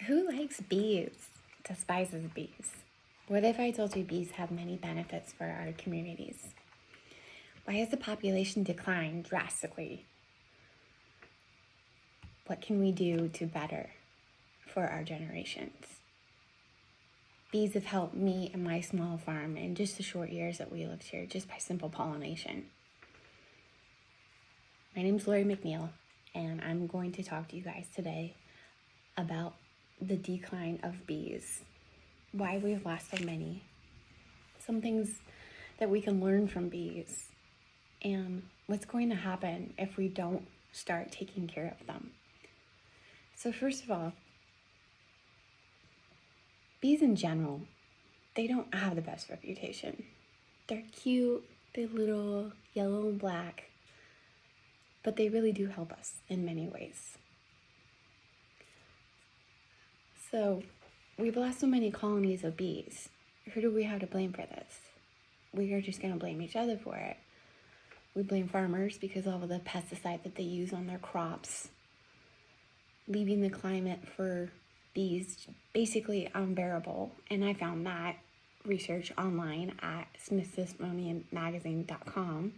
Who likes bees? Despises bees. What if I told you bees have many benefits for our communities? Why has the population declined drastically? What can we do to better for our generations? Bees have helped me and my small farm in just the short years that we lived here, just by simple pollination. My name's Lori McNeil, and I'm going to talk to you guys today about the decline of bees, why we've lost so many, some things that we can learn from bees, and what's going to happen if we don't start taking care of them. So first of all, bees in general, they don't have the best reputation. They're cute, they're little, yellow and black, but they really do help us in many ways. So we've lost so many colonies of bees. Who do we have to blame for this? We are just going to blame each other for it. We blame farmers because of all of the pesticide that they use on their crops, leaving the climate for bees basically unbearable. And I found that research online at smithsonianmagazine.com.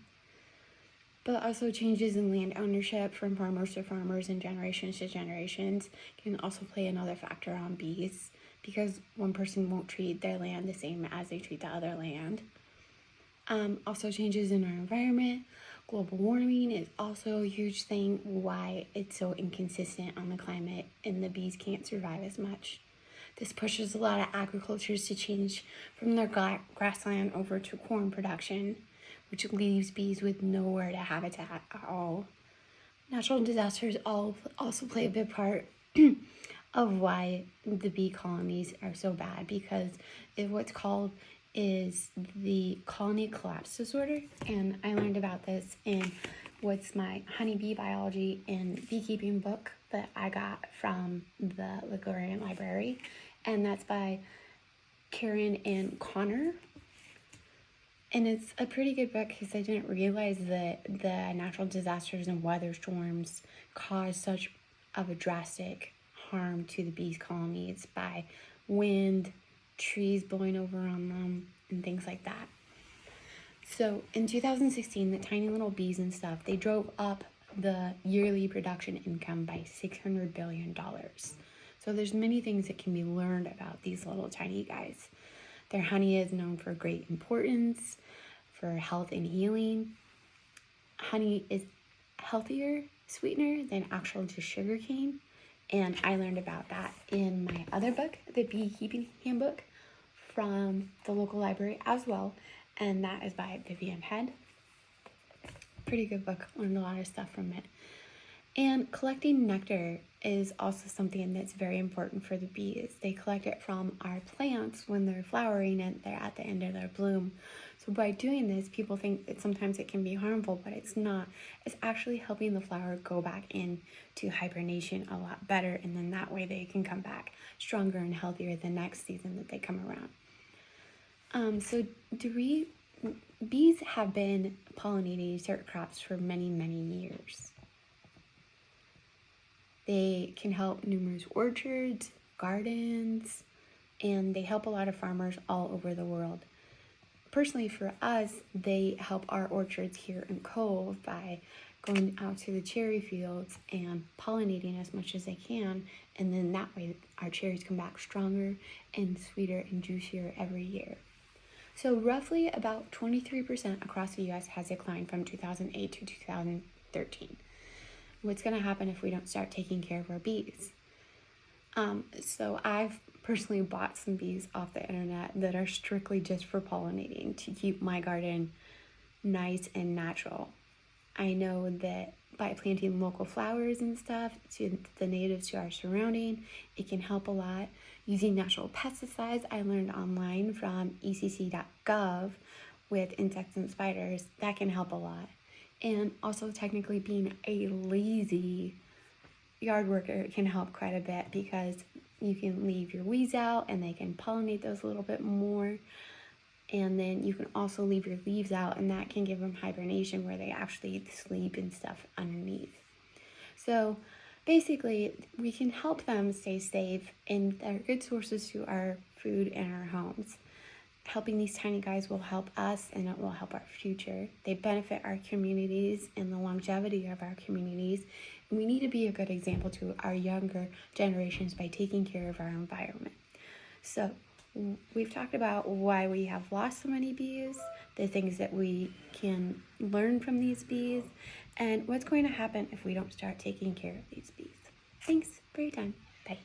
But also changes in land ownership from farmers to farmers and generations to generations can also play another factor on bees, because one person won't treat their land the same as they treat the other land. Also changes in our environment. Global warming is also a huge thing, why it's so inconsistent on the climate and the bees can't survive as much. This pushes a lot of agricultures to change from their grassland over to corn production, which leaves bees with nowhere to habitat at all. Natural disasters also play a big part of why the bee colonies are so bad, because what's called is the colony collapse disorder, and I learned about this in what's my honeybee biology and beekeeping book that I got from the Ligurian Library, and that's by Karen and Connor. And it's a pretty good book because I didn't realize that the natural disasters and weather storms cause such of a drastic harm to the bees colonies by wind, trees blowing over on them, and things like that. So in 2016, the tiny little bees and stuff, they drove up the yearly production income by $600 billion. So there's many things that can be learned about these little tiny guys. Their honey is known for great importance for health and healing. Honey is healthier sweetener than actual just sugar cane. And I learned about that in my other book, the Beekeeping Handbook, from the local library as well. And that is by Vivian Head. Pretty good book, learned a lot of stuff from it. And collecting nectar is also something that's very important for the bees. They collect it from our plants when they're flowering and they're at the end of their bloom. So by doing this, people think that sometimes it can be harmful, but it's not. It's actually helping the flower go back into hibernation a lot better, and then that way they can come back stronger and healthier the next season that they come around. Bees have been pollinating certain crops for many, many years. They can help numerous orchards, gardens, and they help a lot of farmers all over the world. Personally, for us, they help our orchards here in Cove by going out to the cherry fields and pollinating as much as they can, and then that way our cherries come back stronger and sweeter and juicier every year. So roughly about 23% across the U.S. has declined from 2008 to 2013. What's going to happen if we don't start taking care of our bees? So I've personally bought some bees off the internet that are strictly just for pollinating to keep my garden nice and natural. I know that by planting local flowers and stuff to the natives to our surrounding, it can help a lot. Using natural pesticides, I learned online from ecc.gov with insects and spiders, that can help a lot. And also technically being a lazy yard worker can help quite a bit, because you can leave your weeds out and they can pollinate those a little bit more. And then you can also leave your leaves out, and that can give them hibernation where they actually sleep and stuff underneath. So Basically, we can help them stay safe, and they're good sources to our food and our homes. Helping these tiny guys will help us, and it will help our future. They benefit our communities and the longevity of our communities. And we need to be a good example to our younger generations by taking care of our environment. So we've talked about why we have lost so many bees, the things that we can learn from these bees, and what's going to happen if we don't start taking care of these bees. Thanks for your time. Bye.